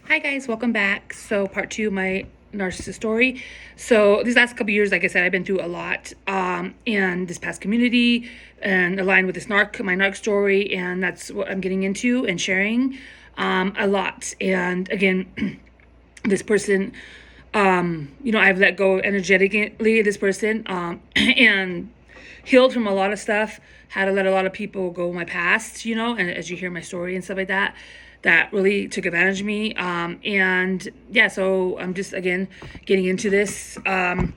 Hi guys, welcome back. So part two of my narcissist story. So these last couple years, like I said, I've been through a lot in this past community and aligned with this my narc story, and that's what I'm getting into and sharing a lot. And again, this person, I've let go energetically of this person and healed from a lot of stuff, had to let a lot of people go in my past, and as you hear my story and stuff like that, that really took advantage of me. And yeah, so I'm just, again, getting into this. A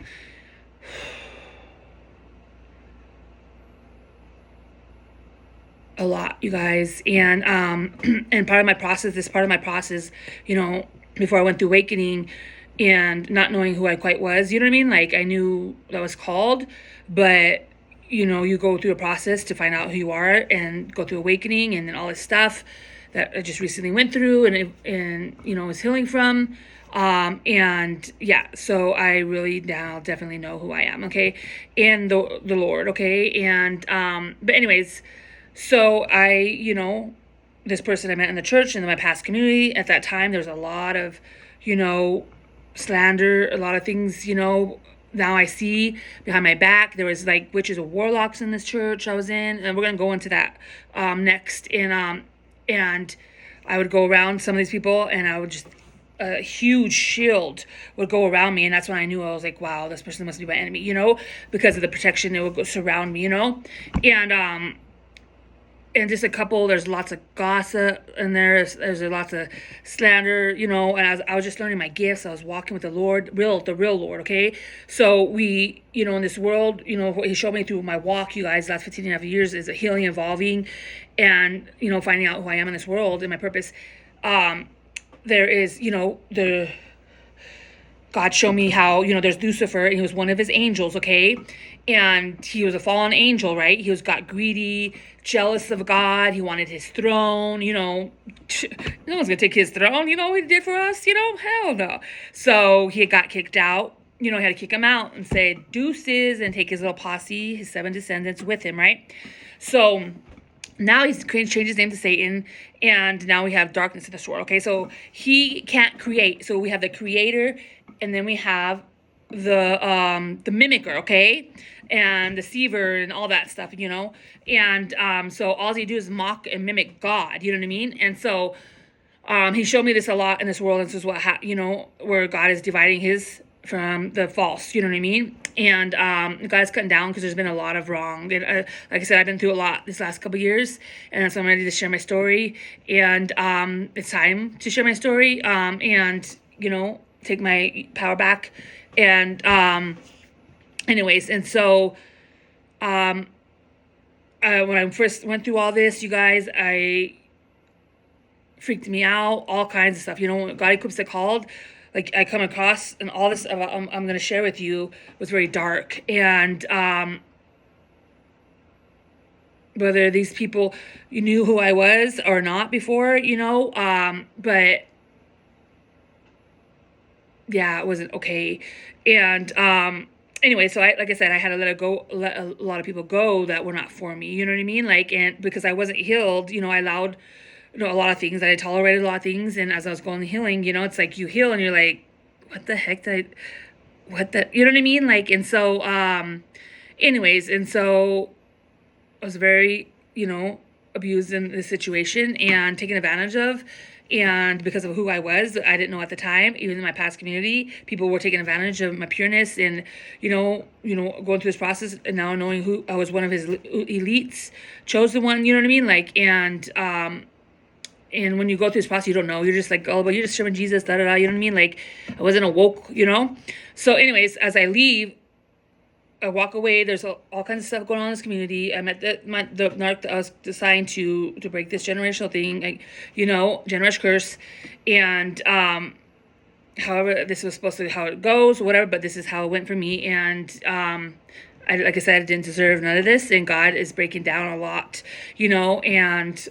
lot, you guys. And and part of my process, before I went through awakening and not knowing who I quite was, you know what I mean? Like, I knew that was called, but you go through a process to find out who you are and go through awakening and then all this stuff that I just recently went through and was healing from. And yeah, so I really now definitely know who I am, okay? And the Lord, okay? And but anyways, so this person I met in the church and in my past community, at that time, there was a lot of, slander, a lot of things, now I see behind my back. There was like witches and warlocks in this church I was in, and we're gonna go into that next. And I would go around some of these people, and I would just a huge shield would go around me, and that's when I knew. I was like, wow, this person must be my enemy, because of the protection that would go surround me, and just a couple, there's lots of gossip and there's lots of slander, and I was just learning my gifts. I was walking with the Lord, the real Lord, okay? So we, in this world, what he showed me through my walk, you guys, last 15 and a half years, is a healing, evolving, and finding out who I am in this world and my purpose. There is, the God showed me how, there's Lucifer, and he was one of his angels, okay? And he was a fallen angel, right? He got greedy, jealous of God. He wanted his throne, no one's gonna take his throne. You know what he did for us? Hell no. So he got kicked out. He had to kick him out and say deuces and take his little posse, his 7 descendants with him, right? So now he's changed his name to Satan, and now we have darkness in this world, okay? So he can't create. So we have the creator, and then we have the mimicker, okay? And deceiver and all that stuff, And so all he do is mock and mimic God, you know what I mean? And so he showed me this a lot in this world, and this is what, where God is dividing his from the false, you know what I mean? And God's cutting down because there's been a lot of wrong. And, like I said, I've been through a lot this last couple of years, and so I'm ready to share my story. And it's time to share my story, and take my power back. And anyways, and so when I first went through all this, you guys, I freaked me out, all kinds of stuff. God equips the called. Like, I come across, and all this I'm going to share with you was very dark. And whether these people knew who I was or not before, but yeah, it wasn't okay. And anyway, so like I said, I had to let a lot of people go that were not for me. You know what I mean? Like, and because I wasn't healed, I allowed a lot of things. I tolerated a lot of things, and as I was going healing, it's like you heal and you're like, what the heck you know what I mean? Like, and so anyways, and so I was very, abused in this situation and taken advantage of. And because of who I was, I didn't know at the time, even in my past community, people were taking advantage of my pureness and, going through this process, and now knowing who I was, one of his elites, chosen one, you know what I mean? Like, and when you go through this process, you don't know. You're just like, oh, but you're just serving Jesus, you know what I mean? Like, I wasn't awoke, So anyways, as I leave, I walk away. There's all kinds of stuff going on in this community. I met the narc that I was assigned to break this generational thing, like, generational curse. And however, this was supposed to be how it goes, or whatever, but this is how it went for me. And like I said, I didn't deserve none of this, and God is breaking down a lot, and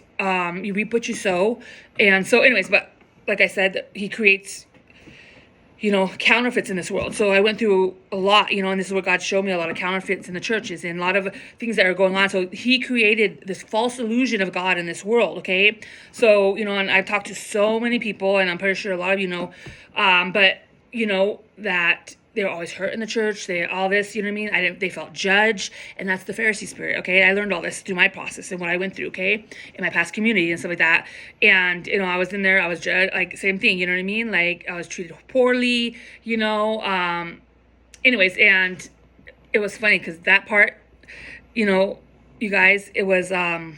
you reap what you sow. And so anyways, but like I said, he creates counterfeits in this world. So I went through a lot, and this is what God showed me, a lot of counterfeits in the churches and a lot of things that are going on. So he created this false illusion of God in this world, okay? So, and I've talked to so many people, and I'm pretty sure a lot of you know, but, that they're always hurt in the church. They all this, you know what I mean? They felt judged, and that's the Pharisee spirit, okay? I learned all this through my process and what I went through, okay, in my past community and stuff like that. And I was in there, I was judged, like same thing, you know what I mean? Like I was treated poorly, Anyways, and it was funny because that part, you guys, it was funny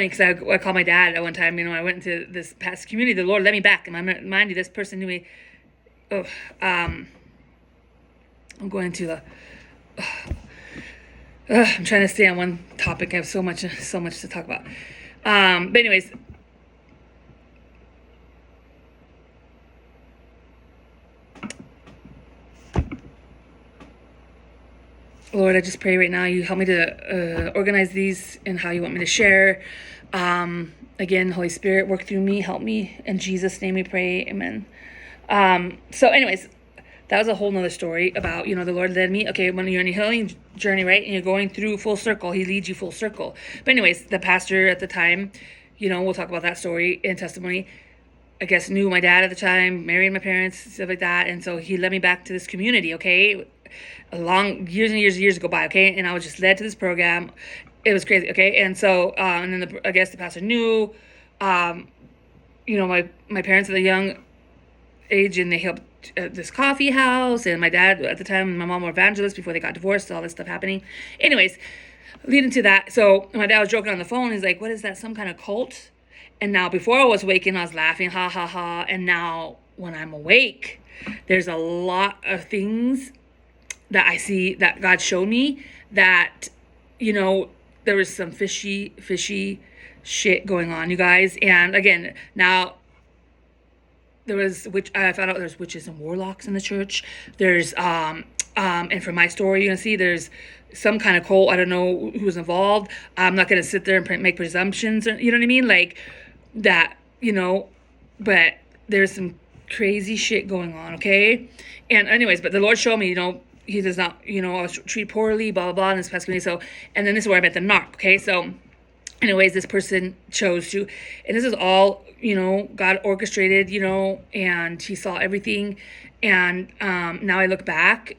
because I called my dad at one time. I went into this past community. The Lord let me back, and mind you, this person knew me. Oh, I'm going to the. I'm trying to stay on one topic. I have so much to talk about. But anyways. Lord, I just pray right now you help me to organize these and how you want me to share. Again, Holy Spirit, work through me, help me. In Jesus' name we pray, amen. So anyways, that was a whole nother story about, the Lord led me. Okay, when you're on your healing journey, right, and you're going through full circle, he leads you full circle. But anyways, the pastor at the time, we'll talk about that story and testimony, I guess knew my dad at the time, married my parents, stuff like that. And so he led me back to this community, okay? Years and years go by, okay? And I was just led to this program. It was crazy, okay? And so, and then I guess the pastor knew, my parents at a young age, and they helped at this coffee house. And my dad at the time and my mom were evangelists before they got divorced, all this stuff happening. Anyways, leading to that, so my dad was joking on the phone. He's like, what is that, some kind of cult? And now before I was waking, I was laughing, ha, ha, ha. And now when I'm awake, there's a lot of things that I see that God showed me that, there was some fishy shit going on, you guys. And again, now I found out there's witches and warlocks in the church. There's, and from my story, you're going to see there's some kind of cult. I don't know who's involved. I'm not going to sit there and make presumptions, you know what I mean? Like that, but there's some crazy shit going on, okay? And anyways, but the Lord showed me, he does not, I was treated poorly, blah, blah, blah, in this past community. So, and then this is where I met the narc, okay? So, anyways, this person chose to, and this is all, God orchestrated, and he saw everything. And now I look back,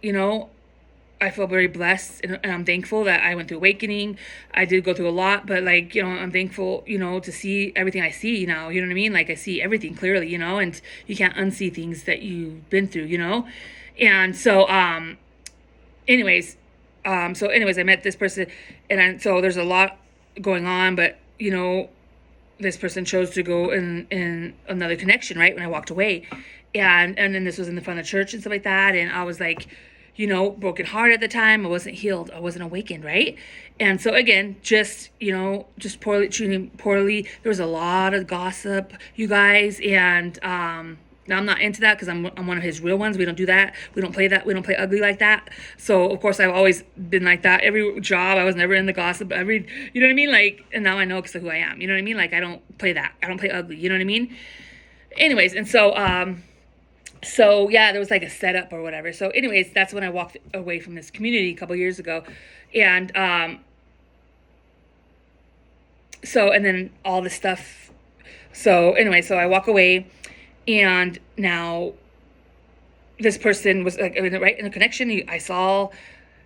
I feel very blessed, and I'm thankful that I went through awakening. I did go through a lot, but I'm thankful, to see everything I see now, you know what I mean? Like I see everything clearly, and you can't unsee things that you've been through, And so, anyways, I met this person, and so there's a lot going on, but this person chose to go in another connection, right? When I walked away, and then this was in the front of the church and stuff like that, and I was like, broken heart at the time. I wasn't healed. I wasn't awakened, right? And so again, just treating poorly. There was a lot of gossip, you guys, and now I'm not into that because I'm one of his real ones. We don't do that. We don't play that. We don't play ugly like that. So of course I've always been like that. Every job I was never in the gossip. You know what I mean? Like, and now I know because of who I am. You know what I mean? Like I don't play that. I don't play ugly. You know what I mean? Anyways, and so so yeah, there was like a setup or whatever. So anyways, that's when I walked away from this community a couple years ago, and and then all this stuff. So anyway, so I walk away. And now this person was like right in the connection. I saw,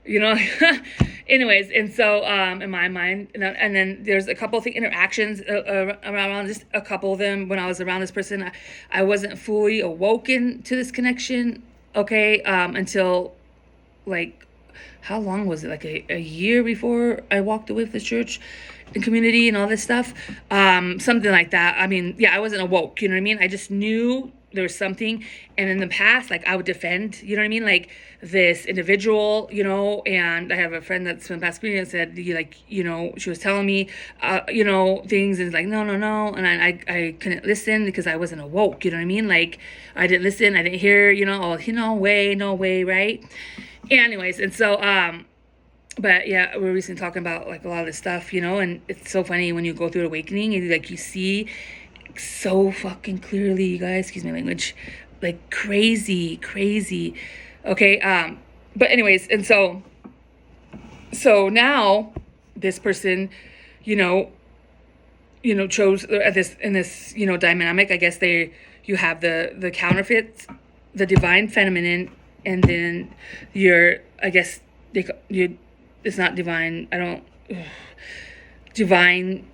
anyways. And so in my mind, and then there's a couple of interactions around just a couple of them when I was around this person. I wasn't fully awoken to this connection, okay, until like, how long was it? Like a year before I walked away from the church and community and all this stuff. Something like that. I mean, yeah, I wasn't awoke, you know what I mean? I just knew there was something. And in the past, like I would defend, you know what I mean? Like this individual, and I have a friend that's from past community that said, she was telling me, things, and like, no. And I couldn't listen because I wasn't awoke, you know what I mean? Like I didn't listen. I didn't hear, no way, right? Anyways, and so, but yeah, we're recently talking about like a lot of this stuff, and it's so funny when you go through awakening and like you see so fucking clearly, you guys, excuse my language, like crazy, crazy. Okay. But anyways, and so now this person, you know, chose this in this, dynamic. I guess you have the counterfeit, the divine feminine, and then I guess it's not divine. I don't, divine,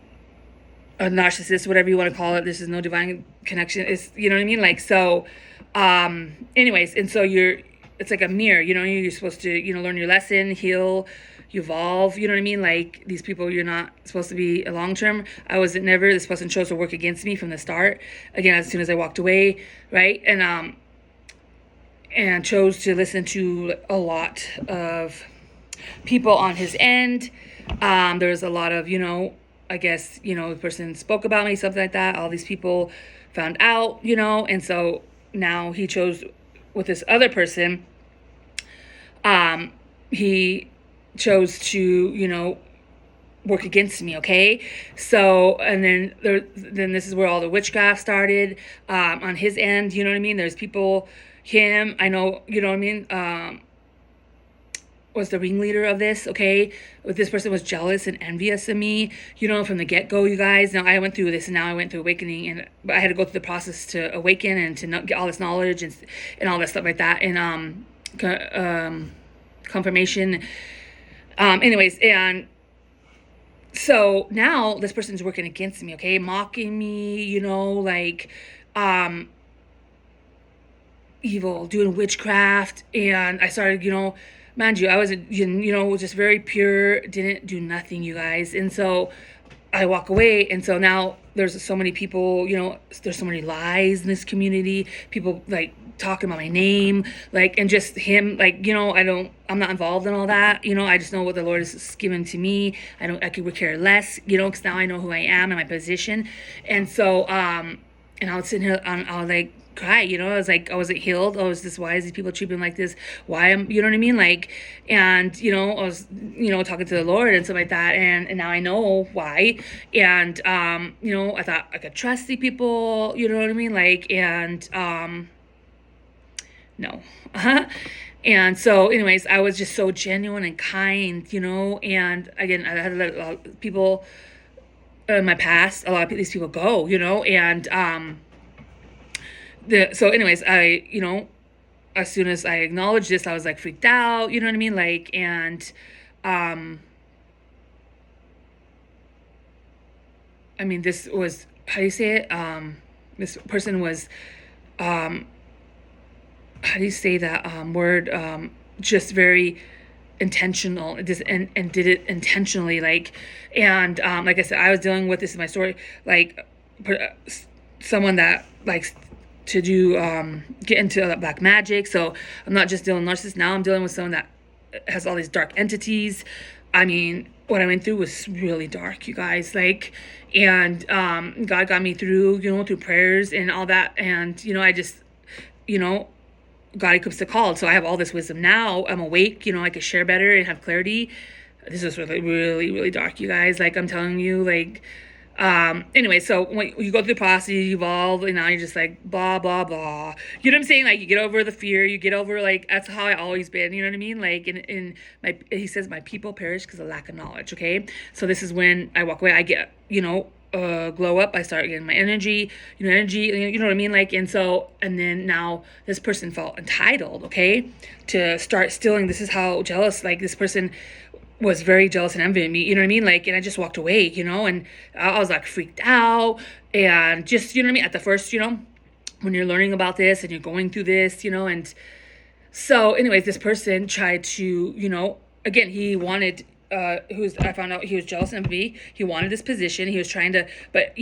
a narcissist, whatever you want to call it. This is no divine connection. It's, you know what I mean? Like, so, anyways, and so it's like a mirror, you're supposed to, learn your lesson, heal, evolve, you know what I mean? Like, these people, you're not supposed to be a long-term. This person chose to work against me from the start. Again, as soon as I walked away, right? And chose to listen to a lot of people on his end. There was a lot of, I guess, the person spoke about me, something like that. All these people found out, and so now he chose with this other person. He chose to, work against me. Okay. So, and then this is where all the witchcraft started, on his end, you know what I mean? There's people, I know, you know what I mean? Was the ringleader of this, okay? This person was jealous and envious of me, from the get-go, you guys. Now, I went through this, and now I went through awakening, but I had to go through the process to awaken and to get all this knowledge and all that stuff like that, and confirmation. Anyways, and so now this person's working against me, okay? Mocking me, like, evil, doing witchcraft, and I started, mind you, I was, just very pure, didn't do nothing, you guys. And so I walk away. And so now there's so many people, there's so many lies in this community. People like talking about my name, like, and just him, like, I'm not involved in all that. I just know what the Lord has given to me. I could care less, because now I know who I am and my position. And so, and I was sitting here, I was like, cry, I was like, I wasn't healed. Why is these people treating me like this? Why am, you know what I mean? Like, and, I was, talking to the Lord and stuff like that. And now I know why. And, I thought I could trust these people, you know what I mean? Like, and, no. And so anyways, I was just so genuine and kind, and again, I had a lot of people in my past, a lot of these people go, and, so anyways, I, as soon as I acknowledged this, I was like freaked out, you know what I mean? Like, and, I mean, this was, how do you say it? This person was, how do you say that, word? Just very intentional, and did it intentionally, like, and, like I said, I was dealing with, this is my story, like, someone that likes to do get into black magic. So I'm not just dealing with narcissists. Now I'm dealing with someone that has all these dark entities. I mean, what I went through was really dark, you guys. Like, and God got me through, through prayers and all that. And I just, God equips the called. So I have all this wisdom now. I'm awake. I can share better and have clarity. This is really, really, really dark, you guys. Like, I'm telling you, like. Anyway, so when you go through the process, you evolve, and now you're just like, blah, blah, blah. You know what I'm saying? Like, you get over the fear, you get over, like, that's how I always been, you know what I mean? Like, he says, my people perish because of lack of knowledge, okay? So this is when I walk away, I get, glow up, I start getting my energy, you know what I mean? Like, and then now this person felt entitled, okay, to start stealing. This is how jealous, like, this person was very jealous and envying me, you know what I mean? Like, and I just walked away, and I was like freaked out, and just, you know what I mean? At the first, when you're learning about this and you're going through this, and so anyways, this person tried to, again, he wanted, I found out he was jealous and envy. He wanted this position. He was trying to, but,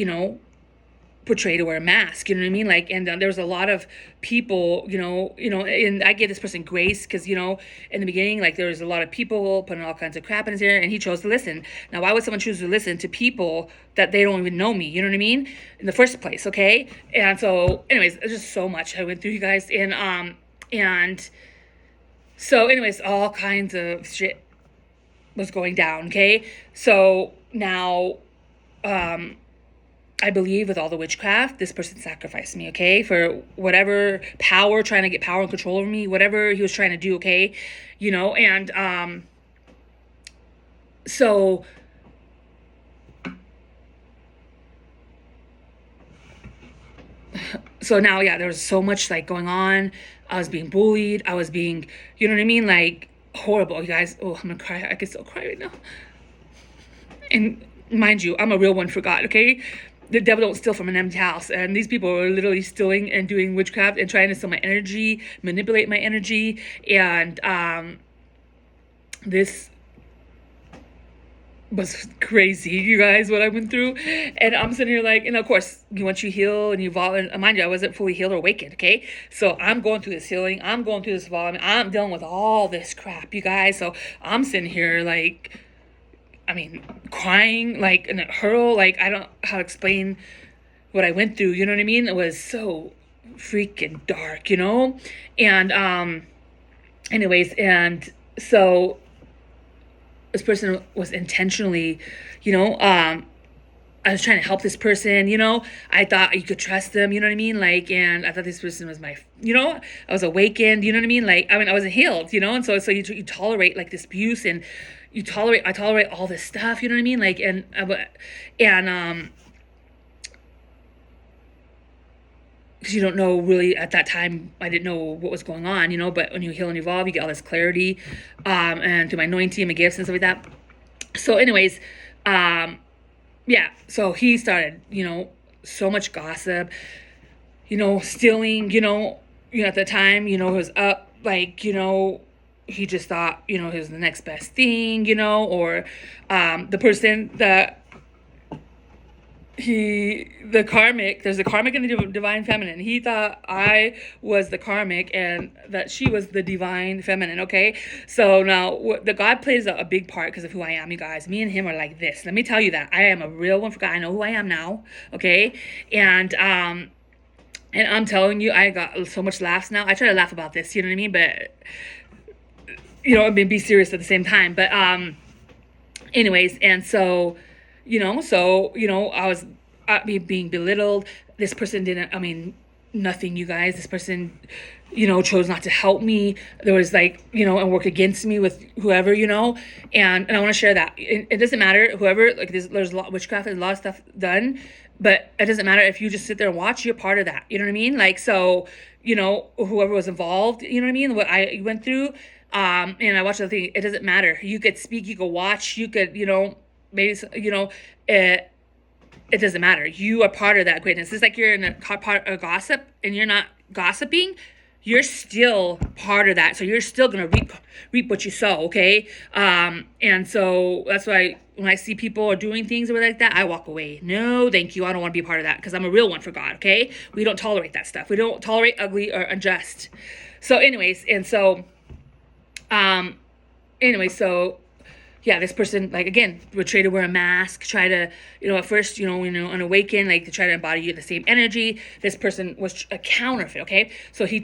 portray to wear a mask, you know what I mean? Like, and there was a lot of people, and I gave this person grace because, in the beginning, like, there was a lot of people putting all kinds of crap in his ear, and he chose to listen. Now, why would someone choose to listen to people that they don't even know me, you know what I mean, in the first place, okay? And so, anyways, there's just so much I went through, you guys, and so, anyways, all kinds of shit was going down, okay? So, now, I believe with all the witchcraft, this person sacrificed me, okay? For whatever power, trying to get power and control over me, whatever he was trying to do, okay? You know, and so now, yeah, there was so much like going on. I was being bullied. I was being, you know what I mean? Like horrible, you guys. Oh, I'm gonna cry. I can still cry right now. And mind you, I'm a real one for God, okay? The devil don't steal from an empty house. And these people are literally stealing and doing witchcraft and trying to steal my energy, manipulate my energy. And this was crazy, you guys, what I went through. And I'm sitting here like, and of course, once you heal and you evolve, and mind you, I wasn't fully healed or awakened, okay? So I'm going through this healing. I'm going through this evolving. I'm dealing with all this crap, you guys. So I'm sitting here like, I mean, crying, like, in a hurl, like, I don't know how to explain what I went through, you know what I mean? It was so freaking dark, you know? And, anyways, and so this person was intentionally, you know, I was trying to help this person, you know, I thought you could trust them, you know what I mean? Like, and I thought this person was my, you know, I was awakened, you know what I mean? Like, I mean, I wasn't healed, you know? And so you tolerate like this abuse, and I tolerate all this stuff, you know what I mean? Like, and because you don't know really at that time, I didn't know what was going on, you know, but when you heal and evolve, you get all this clarity, and through my anointing, my gifts and stuff like that. So anyways, yeah, so he started, you know, so much gossip, you know, stealing, you know, at the time, you know, it was up, like, you know, he just thought, you know, he was the next best thing, you know, or the person that there's a karmic and the divine feminine. He thought I was the karmic and that she was the divine feminine, okay? So now the God plays a big part because of who I am, you guys. Me and him are like this. Let me tell you that. I am a real one for God. I know who I am now, okay? And I'm telling you, I got so much laughs now. I try to laugh about this, you know what I mean? But, you know, I mean, be serious at the same time. But anyways, and so, you know, I was being belittled. This person didn't, I mean, nothing, you guys. This person, you know, chose not to help me. There was like, you know, and work against me with whoever, you know, and I want to share that. It doesn't matter, whoever, like there's a lot of witchcraft, there's a lot of stuff done, but it doesn't matter if you just sit there and watch, you're part of that. You know what I mean? Like, so, you know, whoever was involved, you know what I mean? What I went through, and I watched the thing, it doesn't matter. You could speak, you could watch, you could, you know, maybe, you know, it doesn't matter. You are part of that greatness. It's like you're in a part of gossip and you're not gossiping. You're still part of that. So you're still going to reap what you sow, okay? And so that's why when I see people are doing things or like that, I walk away. No, thank you. I don't want to be a part of that because I'm a real one for God, okay? We don't tolerate that stuff. We don't tolerate ugly or unjust. So anyways, and so, yeah, this person, like, again, would try to wear a mask, try to, you know, at first, you know, unawakened, like, to try to embody the same energy. This person was a counterfeit, okay? So he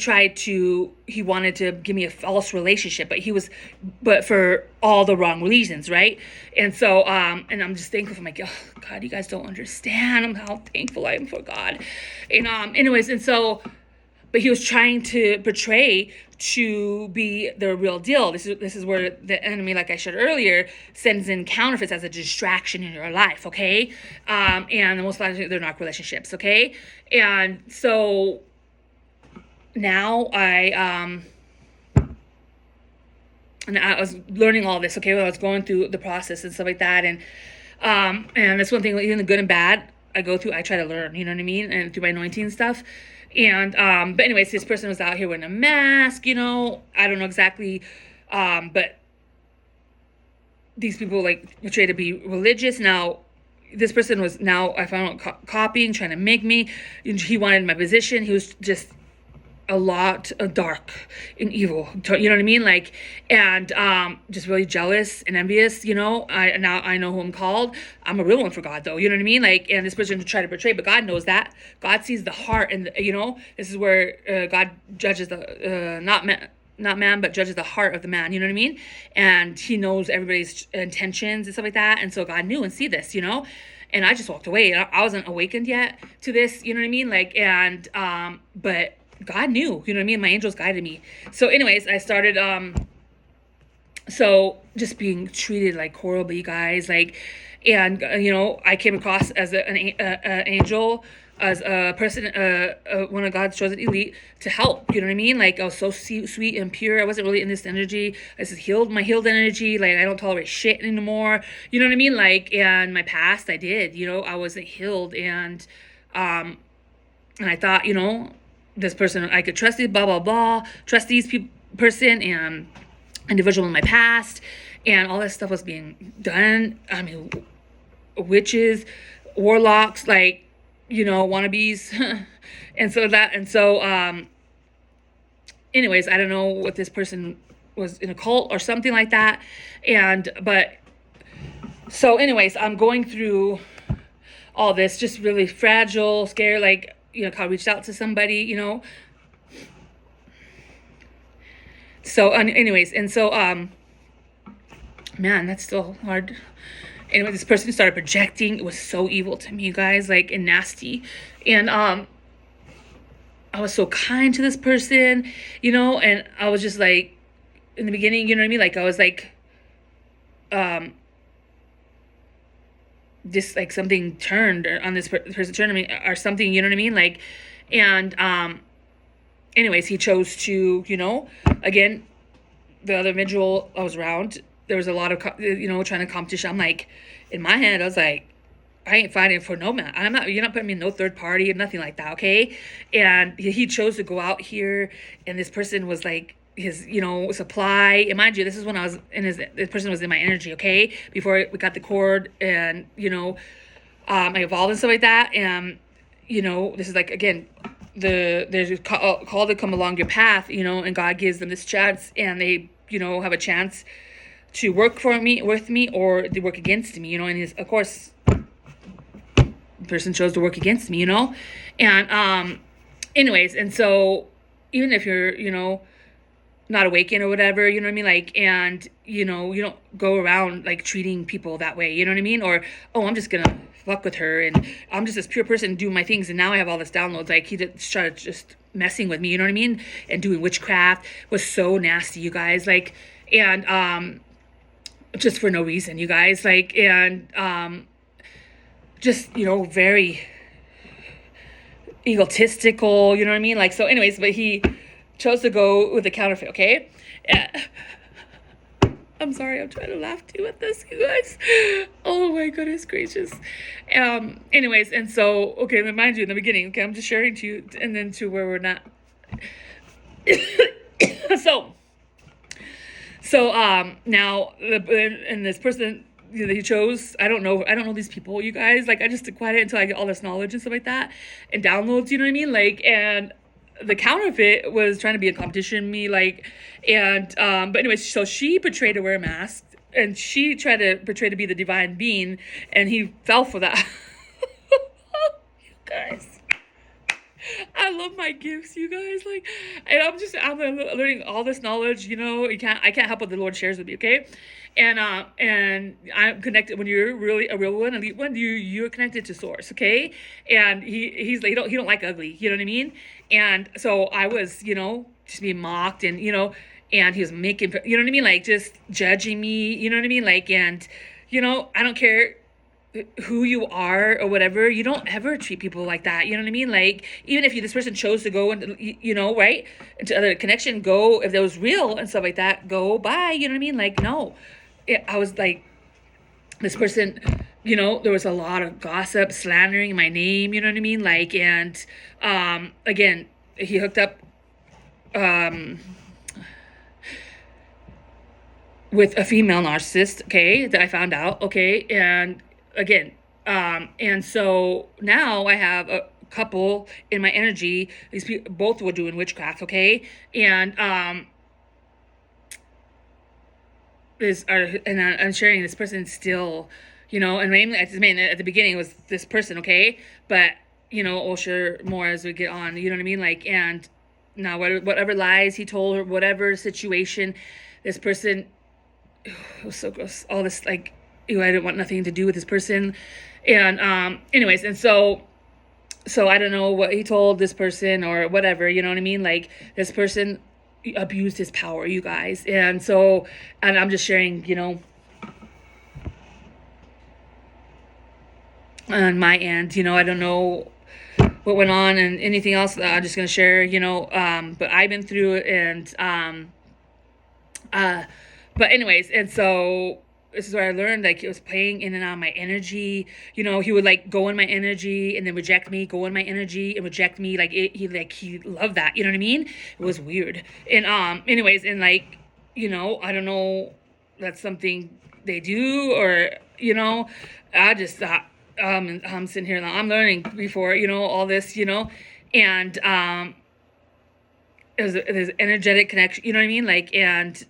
wanted to give me a false relationship, but for all the wrong reasons, right? And so, and I'm just thankful for my, oh, God, you guys don't understand how thankful I am for God. And, anyways, and so, but he was trying to portray to be the real deal. This is where the enemy, like I shared earlier, sends in counterfeits as a distraction in your life, okay? And most likely they're not relationships, okay? And so now I was learning all this, okay, when I was going through the process and stuff like that, and that's one thing, even the good and bad I go through, I try to learn, you know what I mean? And through my anointing and stuff. And, but anyways, this person was out here wearing a mask, you know, I don't know exactly, but these people like try to be religious. Now, this person was I found out copying, trying to make me, he wanted my position. He was just a lot of dark and evil, you know what I mean? Like, and just really jealous and envious, you know. I know who I'm called. I'm a real one for God, though, you know what I mean? Like, and this person to try to portray, but God knows that. God sees the heart, and you know, this is where God judges the not man, but judges the heart of the man, you know what I mean? And he knows everybody's intentions and stuff like that, and so God knew and see this, you know. and I just walked away. I wasn't awakened yet to this, you know what I mean? Like, and, but God knew, you know what I mean? My angels guided me. So anyways, I started, so just being treated like horribly, guys, like, and you know, I came across as an angel, as a person, one of God's chosen elite to help. You know what I mean? Like, I was so sweet and pure. I wasn't really in this energy. I just healed my healed energy. Like, I don't tolerate shit anymore. You know what I mean? Like, and my past, I did. You know, I wasn't healed, and I thought, you know, this person I could trust it, blah blah blah, trust these person and individual in my past, and all this stuff was being done. I mean, witches, warlocks, like, you know, wannabes. Anyways, I don't know what this person was, in a cult or something like that. So anyways, I'm going through all this, just really fragile, scared, like, you know, I reached out to somebody, you know. So anyways, man, that's still hard. Anyway, this person started projecting. It was so evil to me, guys, like, and nasty. And I was so kind to this person, you know, and I was just like, in the beginning, you know what I mean? Like, I was like, just like something turned on this person turned on me or something, you know what I mean? Like, and anyways, he chose to, you know, again, the other individual I was around, there was a lot of, you know, trying to competition. I'm like, in my head, I was like, I ain't fighting for no man. You're not putting me in no third party or nothing like that, okay? And he chose to go out here, and this person was like his, you know, supply. And mind you, this is when I was in this person was in my energy, okay? Before we got the cord, and, you know, I evolved and stuff like that. And, you know, this is like, again, there's a call to come along your path, you know, and God gives them this chance, and they, you know, have a chance to work with me, or they work against me, you know. And of course, the person chose to work against me, you know. And anyways, and so even if you're, you know, not awakened or whatever, you know what I mean, like, and, you know, you don't go around like treating people that way, you know what I mean, or, oh, I'm just gonna fuck with her, and I'm just this pure person doing my things, and now I have all this downloads. Like, he started just messing with me, you know what I mean, and doing witchcraft. Was so nasty, you guys, like, and just for no reason, you guys, like, and just, you know, very egotistical, you know what I mean, like. So anyways, but he chose to go with the counterfeit, okay? I'm sorry, I'm trying to laugh too at this, you guys. Oh my goodness gracious. Anyways, and so, okay, remind you in the beginning, okay, I'm just sharing to you, and then to where we're not. So now, and this person, you know, he chose, I don't know these people, you guys, like, I just stick quiet until I get all this knowledge and stuff like that, and downloads, you know what I mean, like. And the counterfeit was trying to be a competition with me, like, and but anyways, so she portrayed to wear a mask, and she tried to portray to be the divine being, and he fell for that. You guys, I love my gifts, you guys, like, and I'm learning all this knowledge, you know. I can't help what the Lord shares with me, okay? And I'm connected. When you're really a real one, elite one, you're connected to source, okay? And he's like, he don't like ugly, you know what I mean? And so I was, you know, just being mocked, and, you know, and he was making, you know what I mean, like, just judging me, you know what I mean, like. And, you know, I don't care who you are or whatever, you don't ever treat people like that, you know what I mean, like, even if this person chose to go and, you know, right, into other connection, go, if that was real and stuff like that, go, bye, you know what I mean, like, no. I was like, this person, you know, there was a lot of gossip, slandering my name, you know what I mean, like. And again, he hooked up with a female narcissist, okay, that I found out, okay. And again, and so now I have a couple in my energy. These people both were doing witchcraft, okay. And I'm sharing this person still, you know, and mainly at the beginning it was this person, okay, but, you know, I'll share more as we get on, you know what I mean, like. And now whatever lies he told her, whatever situation, this person, it was so gross, all this, like, I didn't want nothing to do with this person. And anyways, and so I don't know what he told this person or whatever, you know what I mean? Like, this person abused his power, you guys. And so, and I'm just sharing, you know, on my end, you know, I don't know what went on and anything else. I'm just going to share, you know, but I've been through it. And but anyways, and so this is where I learned, like, he was playing in and out of my energy. You know, he would like go in my energy and then reject me, go in my energy and reject me. Like, he loved that. You know what I mean? It was weird. And anyways, and like, you know, I don't know, that's something they do, or, you know, I just thought, I'm sitting here now, I'm learning before, you know, all this, you know, and there's energetic connection, you know what I mean? Like, and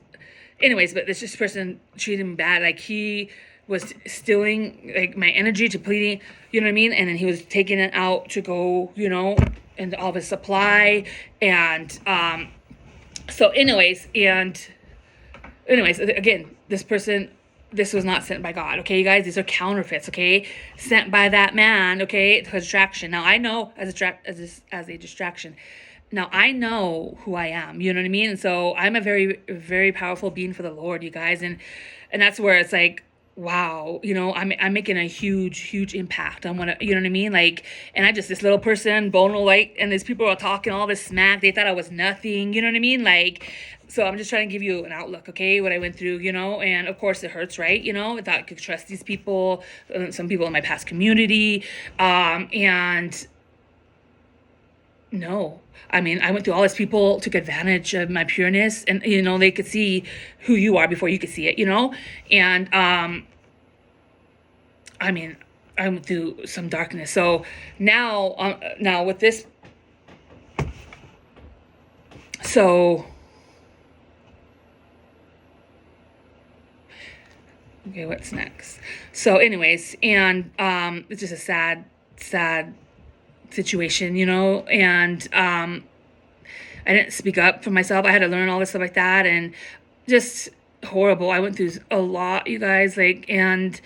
anyways, but this just person treated me bad. Like, he was stealing like my energy, depleting, you know what I mean? And then he was taking it out to go, you know, into all of his supply. And so anyways, again, this person, this was not sent by God, okay, you guys? These are counterfeits, okay? Sent by that man, okay, to distraction. Now, I know as a distraction. Now, I know who I am, you know what I mean? And so I'm a very, very powerful being for the Lord, you guys. And that's where it's like, wow, you know, I'm making a huge impact on what, you know what I mean? Like, and I just, this little person, vulnerable, like, and these people are talking all this smack. They thought I was nothing, you know what I mean? Like, so I'm just trying to give you an outlook, okay, what I went through, you know, and of course it hurts, right? You know, I thought I could trust these people, some people in my past community, and no. I mean, I went through all these people, took advantage of my pureness, and, you know, they could see who you are before you could see it, you know? And, I mean, I went through some darkness. So now with this, so, okay, what's next? So anyways, and, it's just a sad situation, you know, and I didn't speak up for myself. I had to learn all this stuff like that, and just horrible. I went through a lot, you guys, like, and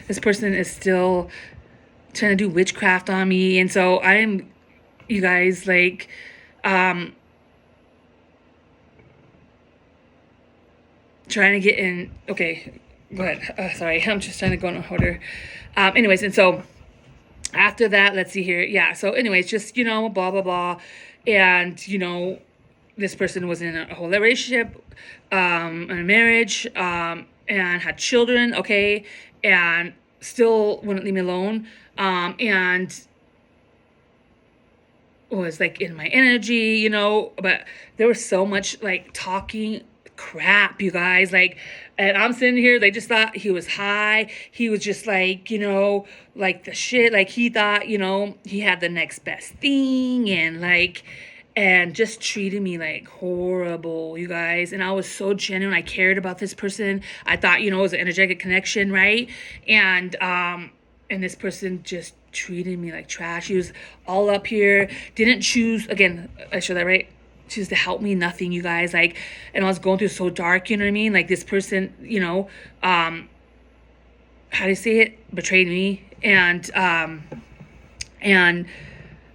this person is still trying to do witchcraft on me, and so I'm, you guys, like, trying to get in. Okay, go ahead. Sorry, I'm just trying to go in order. Anyways, and so after that, let's see here. Yeah, so anyways, just, you know, blah blah blah, and, you know, this person was in a whole relationship, in a marriage, and had children, okay, and still wouldn't leave me alone, and was like in my energy, you know, but there was so much like talking crap, you guys, like, and I'm sitting here, they just thought he was high. He was just like, you know, like the shit, like he thought, you know, he had the next best thing, and like, and just treated me like horrible, you guys. And I was so genuine. I cared about this person. I thought, you know, it was an energetic connection, right? And this person just treated me like trash. He was all up here, didn't choose, again, I show that right, choose to help me, nothing, you guys. Like, and I was going through so dark, you know what I mean? Like, this person, you know, how do you say it, betrayed me. And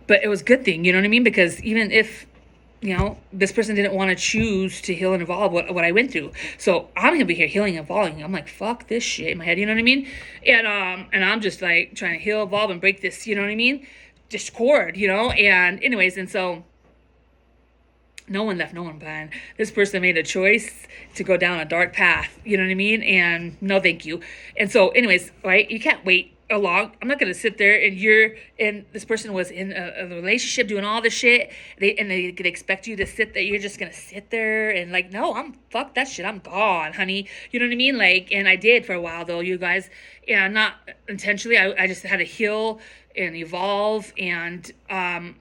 but it was a good thing, you know what I mean? Because even if, you know, this person didn't want to choose to heal and evolve what I went through. So I'm gonna be here healing and evolving. I'm like, fuck this shit in my head, you know what I mean? And I'm just like trying to heal, evolve, and break this, you know what I mean? Discord, you know? And anyways, and so no one left no one behind. This person made a choice to go down a dark path, you know what I mean? And no thank you. And so anyways, right, you can't wait along. I'm not gonna sit there and this person was in a relationship doing all this shit. They could expect you to sit there. You're just gonna sit there and like, no, I'm fuck that shit. I'm gone, honey. You know what I mean? Like, and I did for a while though, you guys. Yeah, not intentionally. I just had to heal and evolve, and I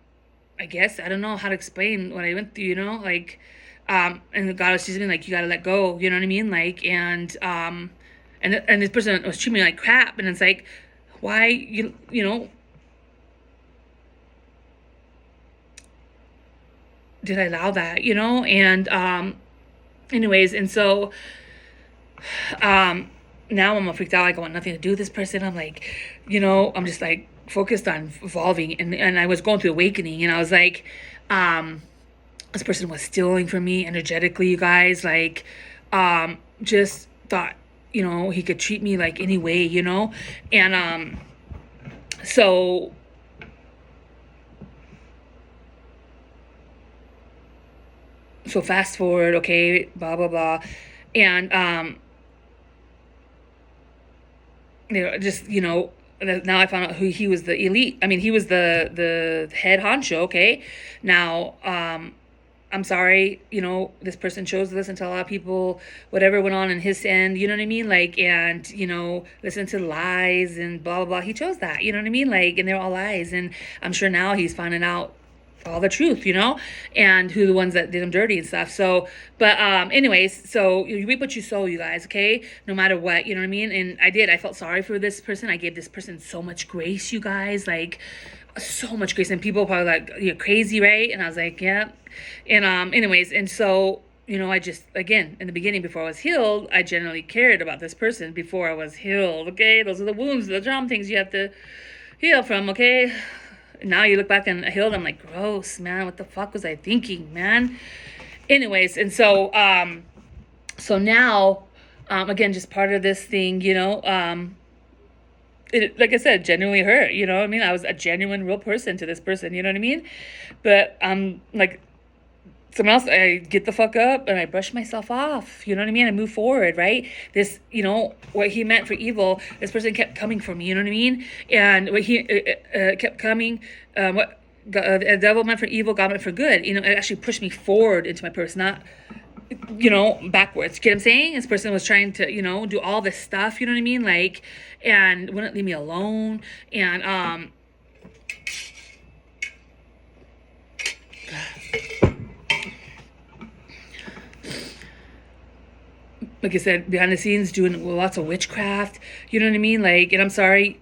guess I don't know how to explain what I went through, you know, like, and God was just being like, you gotta let go, you know what I mean? Like, and this person was treating me like crap, and it's like, why, you know, did I allow that, you know? And anyways, and so now I'm all freaked out. Like, I want nothing to do with this person. I'm like, you know, I'm just like focused on evolving. And I was going through awakening, and I was like, this person was stealing from me energetically, you guys. Like, just thought, you know, he could treat me like any way, you know? And so fast forward, okay, blah blah blah. And you know, just, you know, now I found out who he was. The elite, I mean, he was the head honcho, okay? Now I'm sorry, you know, this person chose to listen to a lot of people, whatever went on in his end, you know what I mean? Like, and, you know, listen to lies and blah, blah, blah. He chose that, you know what I mean? Like, and they're all lies. And I'm sure now he's finding out all the truth, you know, and who the ones that did him dirty and stuff. So, but anyways, so you reap what you sow, you guys, okay? No matter what, you know what I mean? And I felt sorry for this person. I gave this person so much grace, you guys, like so much grace. And people probably like, you're crazy, right? And I was like, yeah. And anyways, and so, you know, I just, again, in the beginning, before I was healed, I generally cared about this person before I was healed, okay? Those are the wounds, the trauma things you have to heal from, okay? Now you look back and healed, I'm like, gross, man, what the fuck was I thinking, man? Anyways, and so so now again, just part of this thing, you know, it, like I said, genuinely hurt, you know what I mean? I was a genuine real person to this person, you know what I mean? But like someone else, I get the fuck up and I brush myself off. You know what I mean? I move forward, right? This, you know, what he meant for evil, this person kept coming for me. You know what I mean? And what he kept coming, what the devil meant for evil, God meant for good. You know, it actually pushed me forward into my purpose, not, you know, backwards. Get what I'm saying? This person was trying to, you know, do all this stuff. You know what I mean? Like, and wouldn't leave me alone. And like I said, behind the scenes doing lots of witchcraft, you know what I mean? Like, and I'm sorry,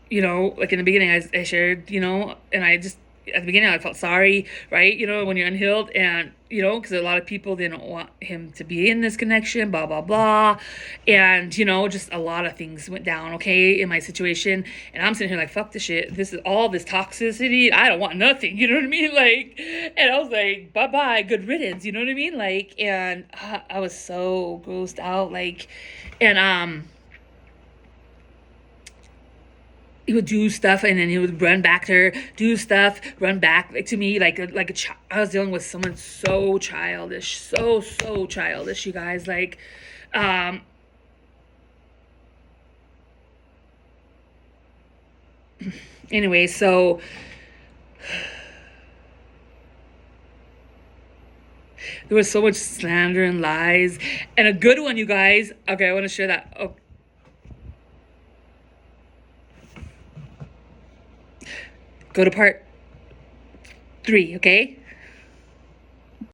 you know, like in the beginning, I shared, you know, and I just, at the beginning, I felt sorry, right? You know, when you're unhealed, and, you know, because a lot of people didn't want him to be in this connection, blah, blah, blah. And, you know, just a lot of things went down, okay, in my situation. And I'm sitting here like, fuck this shit. This is all this toxicity. I don't want nothing, you know what I mean? Like, and I was like, bye bye, good riddance, you know what I mean? Like, and I was so grossed out, like, and, he would do stuff and then he would run back to her, do stuff, run back like to me like a child. I was dealing with someone so childish, so childish, you guys. Like, anyway, so there was so much slander and lies, and a good one, you guys. Okay, I want to share that. Oh, go to part 3, okay?